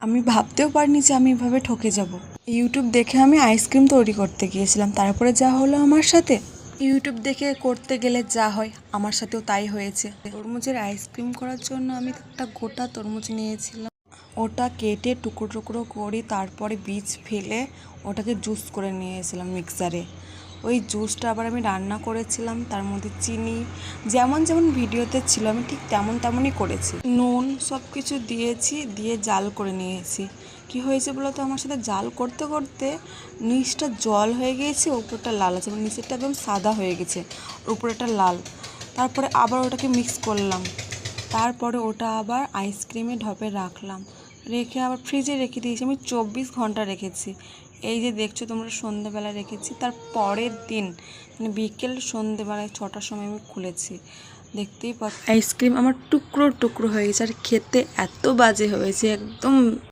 আমি ভাবতেও পারিনি যে আমি এভাবে ঠকে যাব। ইউটিউব দেখে আমি আইসক্রিম তৈরি করতে গিয়েছিলাম, তারপরে যা হলো আমার সাথে। ইউটিউব দেখে করতে গেলে যা হয় আমার সাথেও তাই হয়েছে। তরমুজের আইসক্রিম করার জন্য আমি একটা গোটা তরমুজ নিয়েছিলাম, ওটা কেটে টুকরো টুকরো করে তারপরে বীজ ফেলে ওটাকে জুস করে নিয়েছিলাম মিক্সারে। ওই জুসটা আবার আমি রান্না করেছিলাম, তার মধ্যে চিনি যেমন যেমন ভিডিওতে ছিল আমি ঠিক তেমনই করেছি, নুন সব কিছু দিয়েছি, দিয়ে জাল করে নিয়েছি। কি হয়েছে বলো তো, আমার সাথে জাল করতে করতে নিচটা জল হয়ে গিয়েছে, উপরটা লাল আছে, মানে নিচেরটা একদম সাদা হয়ে গেছে, উপরেটা লাল। তারপরে আবার ওটাকে মিক্স করলাম, তারপরে ওটা আবার আইসক্রিমে ঢপে রাখলাম, রেখে আবার ফ্রিজে রেখে দিয়েছি। আমি 24 ঘন্টা রেখেছি। এই যে দেখছো তোমরা, সন্ধেবেলা রেখেছি, তার পরের দিন মানে বিকেল সন্ধেবেলায় 6টার সময় আমি খুলেছি। দেখতেই পাচ্ছ আইসক্রিম আমার টুকরো টুকরো হয়ে গেছে, আর খেতে এত বাজে হয়েছে একদম।